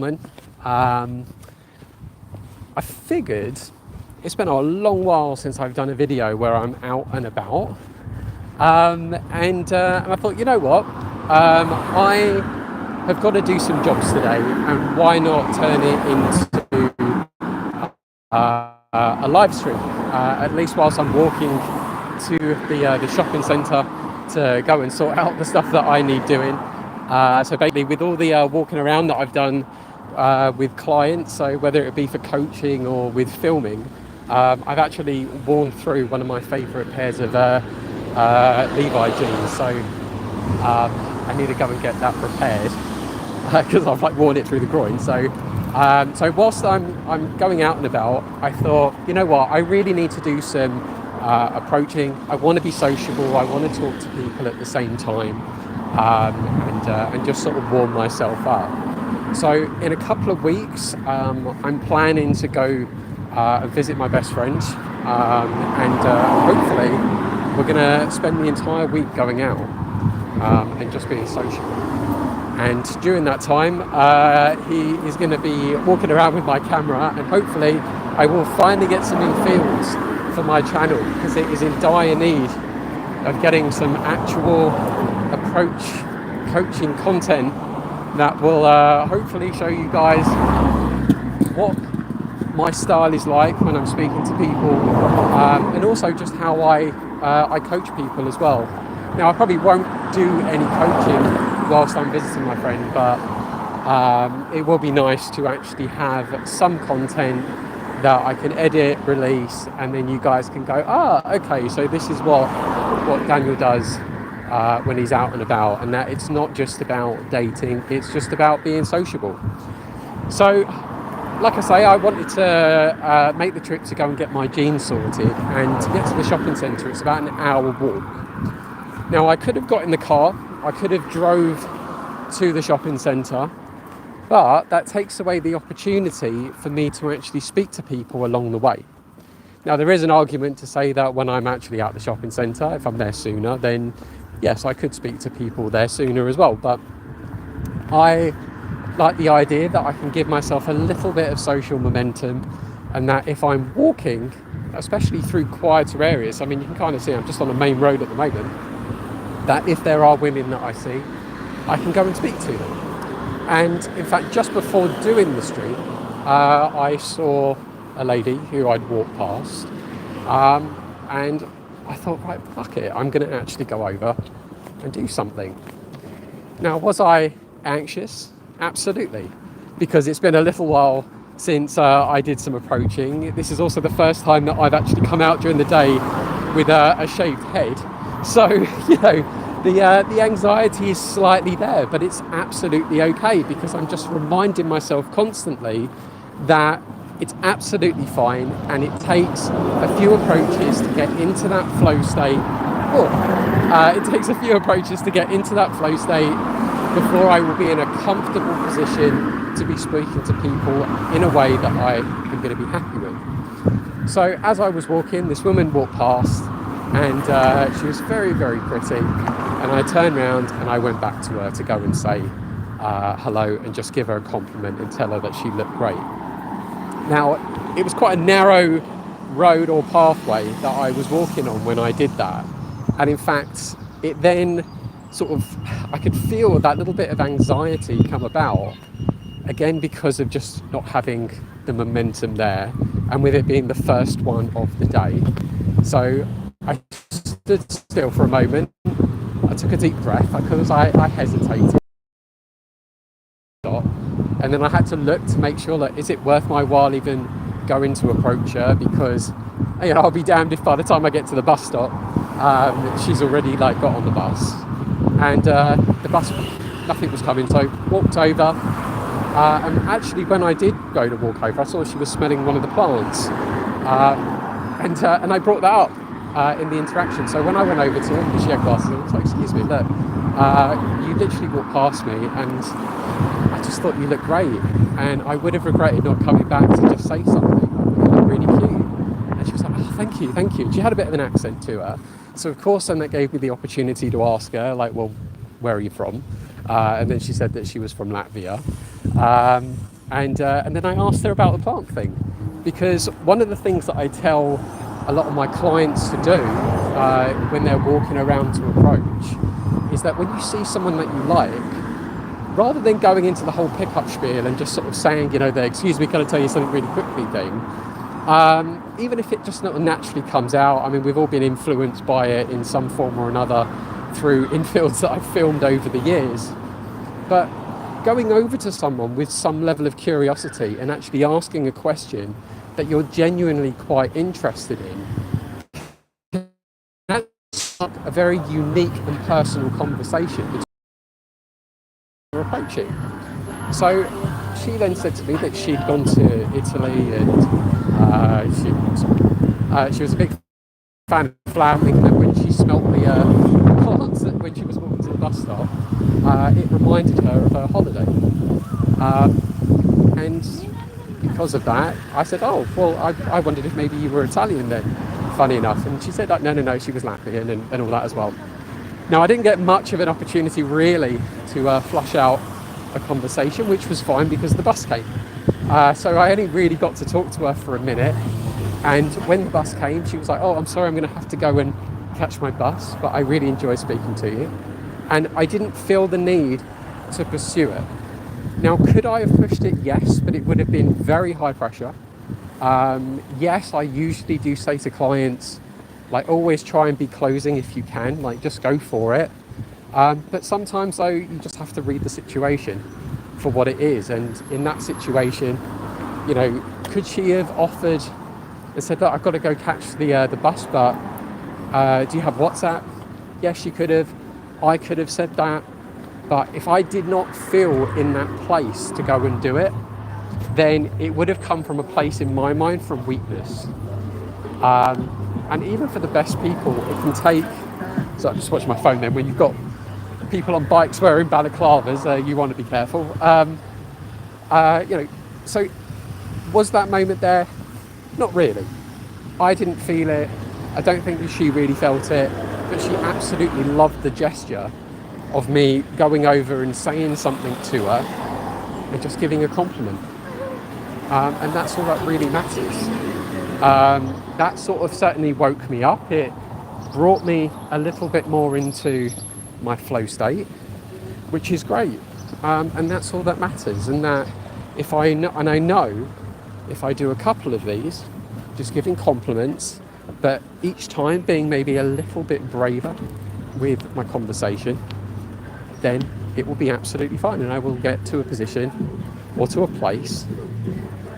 Um, I figured it's been a long while since I've done a video where I'm out and about, and I thought, you know what, I have got to do some jobs today, and why not turn it into a live stream, at least whilst I'm walking to the shopping centre to go and sort out the stuff that I need doing. So basically, with all the walking around that I've done with clients, so whether it be for coaching or with filming, I've actually worn through one of my favourite pairs of Levi jeans. So I need to go and get that repaired because I've like worn it through the groin. So whilst I'm going out and about, I thought, you know what, I really need to do some approaching. I want to be sociable. I want to talk to people at the same time, and just sort of warm myself up. So in a couple of weeks, I'm planning to go visit my best friend, and hopefully we're going to spend the entire week going out and just being sociable. And during that time, he is going to be walking around with my camera, and hopefully I will finally get some new fields for my channel, because it is in dire need of getting some actual approach coaching content that will hopefully show you guys what my style is like when I'm speaking to people, and also just how I coach people as well. Now, I probably won't do any coaching whilst I'm visiting my friend, but it will be nice to actually have some content that I can edit, release, and then you guys can go, okay, so this is what Daniel does when he's out and about, and that it's not just about dating, it's just about being sociable. So, like I say, I wanted to make the trip to go and get my jeans sorted, and to get to the shopping centre, it's about an hour walk. Now, I could have got in the car, I could have drove to the shopping centre, but that takes away the opportunity for me to actually speak to people along the way. Now, there is an argument to say that when I'm actually at the shopping centre, if I'm there sooner, then yes, I could speak to people there sooner as well. But I like the idea that I can give myself a little bit of social momentum, and that if I'm walking, especially through quieter areas, I mean, you can kind of see I'm just on a main road at the moment, that if there are women that I see, I can go and speak to them. And in fact, just before doing the stream, I saw a lady who I'd walked past, and I thought, right, fuck it, I'm going to actually go over and do something. Now, was I anxious? Absolutely, because it's been a little while since I did some approaching. This is also the first time that I've actually come out during the day with a shaved head. So, you know, the anxiety is slightly there, but it's absolutely okay, because I'm just reminding myself constantly that it's absolutely fine, and it takes a few approaches to get into that flow state. It takes a few approaches to get into that flow state before I will be in a comfortable position to be speaking to people in a way that I am going to be happy with. So as I was walking, this woman walked past, and she was very, very pretty. And I turned around and I went back to her to go and say hello and just give her a compliment and tell her that she looked great. Now, it was quite a narrow road or pathway that I was walking on when I did that. And in fact, it then sort of, I could feel that little bit of anxiety come about, again, because of just not having the momentum there, and with it being the first one of the day. So I stood still for a moment, I took a deep breath, because I hesitated, and then I had to look to make sure that, is it worth my while even going to approach her, because, you know, I'll be damned if by the time I get to the bus stop, she's already like got on the bus. And the bus, nothing was coming, so walked over, and actually when I did go to walk over, I saw she was smelling one of the plants, and I brought that up in the interaction. So when I went over to her, because she had glasses on, I was like, excuse me, look, you literally walked past me, and I just thought you looked great, and I would have regretted not coming back to just say something. You look really cute. And she was like, oh, thank you. And she had a bit of an accent to her. So of course, then that gave me the opportunity to ask her, like, well, where are you from? And then she said that she was from Latvia. And then I asked her about the plant thing, because one of the things that I tell a lot of my clients to do when they're walking around to approach is that when you see someone that you like, rather than going into the whole pickup spiel and just sort of saying, the excuse me, can I tell you something really quickly thing, even if it just not naturally comes out. I mean, we've all been influenced by it in some form or another through infields that I've filmed over the years. But going over to someone with some level of curiosity and actually asking a question that you're genuinely quite interested in, that's like a very unique and personal conversation between you're approaching. So she then said to me that she'd gone to Italy and she was a big fan of flowering, and when she smelt the plants when she was walking to the bus stop, it reminded her of her holiday. And because of that, I said, oh, well, I wondered if maybe you were Italian then, funny enough. And she said, no, she was Latvian and all that as well. Now, I didn't get much of an opportunity really to flush out a conversation, which was fine because the bus came. So I only really got to talk to her for a minute. And when the bus came, she was like, oh, I'm sorry, I'm going to have to go and catch my bus, but I really enjoy speaking to you. And I didn't feel the need to pursue it. Now, could I have pushed it? Yes, but it would have been very high pressure. Yes, I usually do say to clients, like, always try and be closing if you can, like, just go for it. But sometimes, though, you just have to read the situation for what it is. And in that situation, could she have offered and said, look, I've got to go catch the bus, but do you have WhatsApp? Yes, she could have. I could have said that. But if I did not feel in that place to go and do it, then it would have come from a place in my mind from weakness. And even for the best people, it can take... So I just watched my phone then. When you've got people on bikes wearing balaclavas, you want to be careful. So was that moment there? Not really. I didn't feel it. I don't think that she really felt it, but she absolutely loved the gesture of me going over and saying something to her and just giving a compliment. And that's all that really matters. That sort of certainly woke me up. It brought me a little bit more into my flow state, which is great. And that's all that matters. And that I know if I do a couple of these, just giving compliments, but each time being maybe a little bit braver with my conversation, then it will be absolutely fine, and I will get to a position or to a place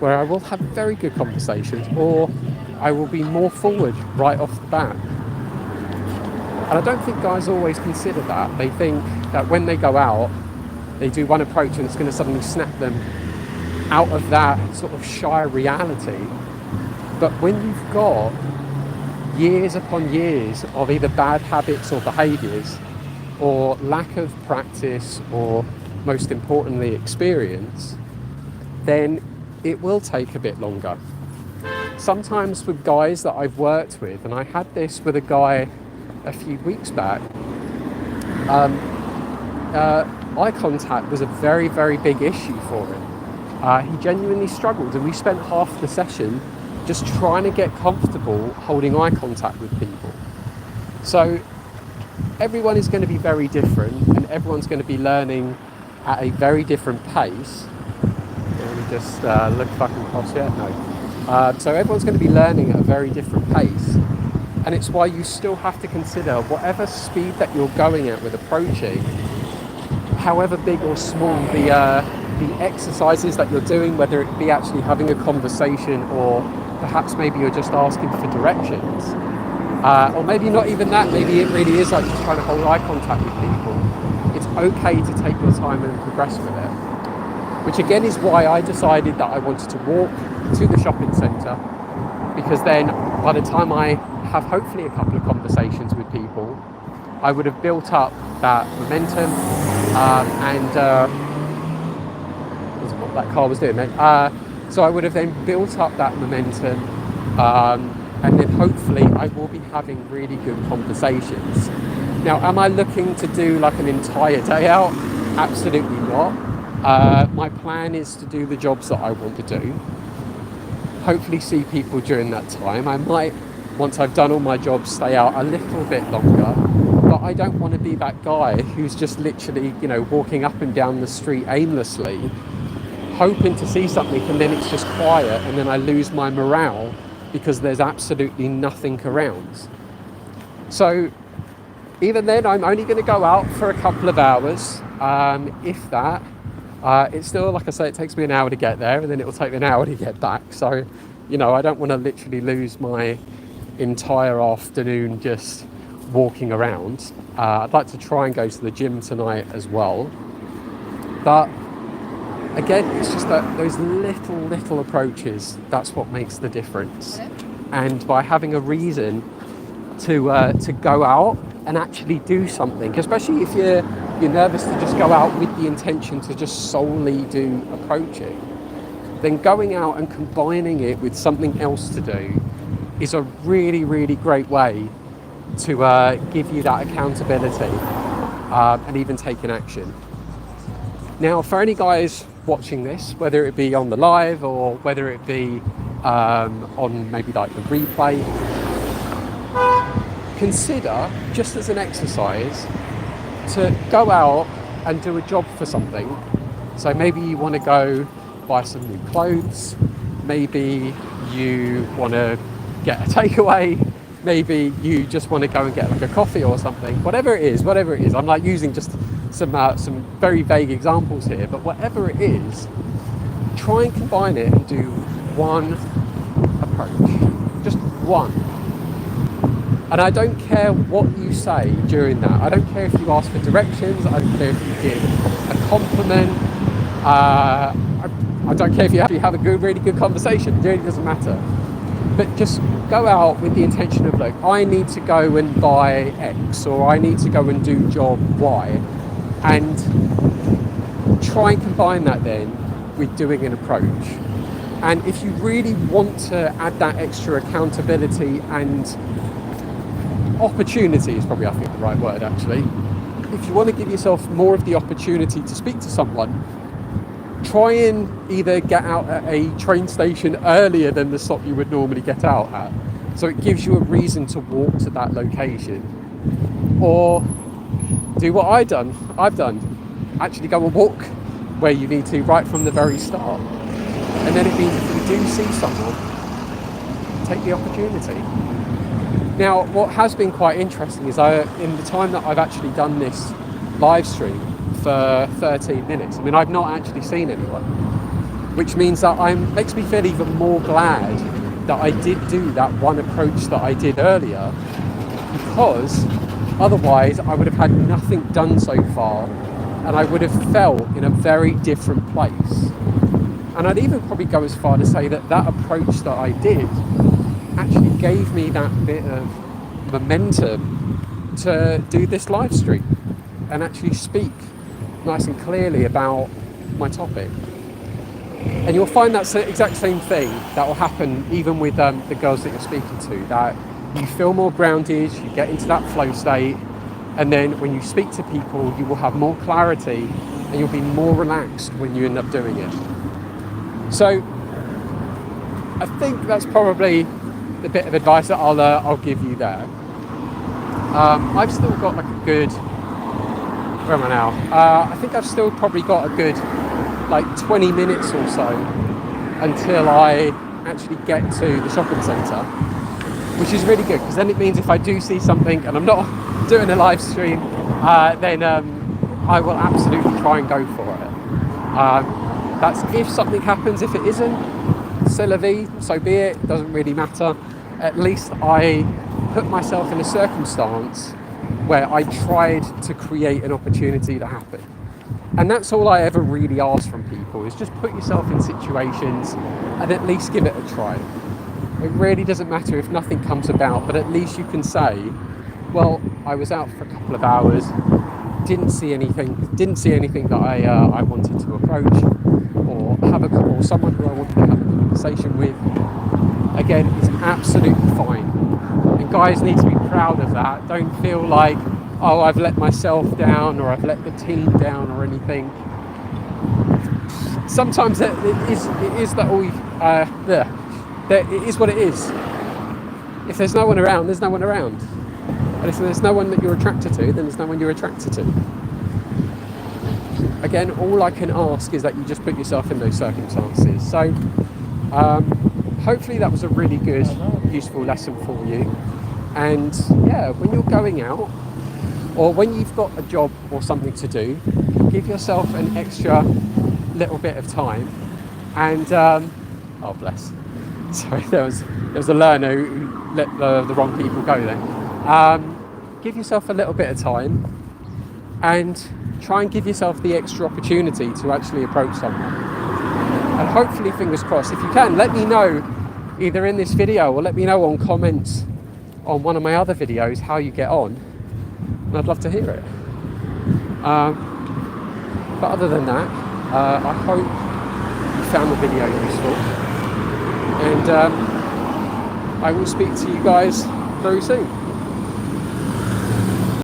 where I will have very good conversations, or I will be more forward right off the bat. And I don't think guys always consider that. They think that when they go out, they do one approach and it's going to suddenly snap them out of that sort of shy reality. But when you've got years upon years of either bad habits or behaviours, or lack of practice, or most importantly experience, then it will take a bit longer. Sometimes with guys that I've worked with, and I had this with a guy a few weeks back, eye contact was a very, very big issue for him. He genuinely struggled, and we spent half the session just trying to get comfortable holding eye contact with people. So everyone is going to be very different, and everyone's going to be learning at a very different pace. Let me just look if I can cross yet. No. So everyone's going to be learning at a very different pace, and it's why you still have to consider whatever speed that you're going at with approaching, however big or small the exercises that you're doing, whether it be actually having a conversation, or perhaps maybe you're just asking for directions, or maybe not even that, maybe it really is like just trying to hold eye contact with people. It's okay to take your time and progress with it, which again is why I decided that I wanted to walk to the shopping centre, because then by the time I have hopefully a couple of conversations with people, I would have built up that momentum, and what that car was doing, mate. So I would have then built up that momentum, and then hopefully I will be having really good conversations. Now, am I looking to do like an entire day out? Absolutely not. My plan is to do the jobs that I want to do. Hopefully see people during that time. I might, once I've done all my jobs, stay out a little bit longer. But I don't want to be that guy who's just literally, walking up and down the street aimlessly, hoping to see something, and then it's just quiet, and then I lose my morale because there's absolutely nothing around. So even then, I'm only going to go out for a couple of hours, if that. It's still, like I say, it takes me an hour to get there, and then it will take me an hour to get back. So, I don't want to literally lose my entire afternoon just walking around. I'd like to try and go to the gym tonight as well. But again, it's just that those little approaches, that's what makes the difference. And by having a reason to go out and actually do something, especially if you're nervous to just go out with the intention to just solely do approaching, then going out and combining it with something else to do is a really great way to give you that accountability and even taking action. Now, for any guys watching this, whether it be on the live or whether it be on maybe like the replay, consider, just as an exercise, to go out and do a job for something. So maybe you want to go buy some new clothes, maybe you want to get a takeaway, maybe you just want to go and get like a coffee or something. Whatever it is. I'm like using just some very vague examples here, but whatever it is, try and combine it and do one approach, just one. And I don't care what you say during that. I don't care if you ask for directions. I don't care if you give a compliment. I don't care if you have a really good conversation. It really doesn't matter. But just go out with the intention of, look, I need to go and buy X, or I need to go and do job Y. And try and combine that then with doing an approach. And if you really want to add that extra accountability and opportunity is probably, I think, the right word actually. If you want to give yourself more of the opportunity to speak to someone, try and either get out at a train station earlier than the stop you would normally get out at, so it gives you a reason to walk to that location. Or do what I've done, actually go and walk where you need to right from the very start. And then it means if you do see someone, take the opportunity. Now, what has been quite interesting is in the time that I've actually done this live stream for 13 minutes, I mean, I've not actually seen anyone, which means that makes me feel even more glad that I did do that one approach that I did earlier, because otherwise I would have had nothing done so far, and I would have felt in a very different place. And I'd even probably go as far to say that approach that I did actually gave me that bit of momentum to do this live stream and actually speak nice and clearly about my topic. And you'll find that's the exact same thing that will happen even with the girls that you're speaking to, that you feel more grounded, you get into that flow state, and then when you speak to people, you will have more clarity and you'll be more relaxed when you end up doing it. So I think that's probably the bit of advice that I'll give you there. I've still got like a good, where am I now? I think I've still probably got a good like 20 minutes or so until I actually get to the shopping centre, which is really good, because then it means if I do see something and I'm not doing a live stream, then I will absolutely try and go for it. That's if something happens. If it isn't, c'est la vie, so be it. It doesn't really matter. At least I put myself in a circumstance where I tried to create an opportunity to happen. And that's all I ever really ask from people, is just put yourself in situations and at least give it a try. It really doesn't matter if nothing comes about, but at least you can say, well, I was out for a couple of hours, didn't see anything that I wanted to approach, or someone who I wanted to have a conversation with. Again, it's absolutely fine. And guys need to be proud of that. Don't feel like, oh, I've let myself down or I've let the team down or anything. sometimes it is that all there. It is what it is. If there's no one around, there's no one around. And if there's no one that you're attracted to, then there's no one you're attracted to. Again, all I can ask is that you just put yourself in those circumstances. So hopefully that was a really good, useful lesson for you. And yeah, when you're going out, or when you've got a job or something to do, give yourself an extra little bit of time. And oh bless, sorry, there was a learner who let the wrong people go there. Give yourself a little bit of time and try and give yourself the extra opportunity to actually approach someone. And hopefully, fingers crossed, if you can, let me know either in this video or let me know on comments on one of my other videos how you get on. And I'd love to hear it. But other than that, I hope you found the video useful. And I will speak to you guys very soon.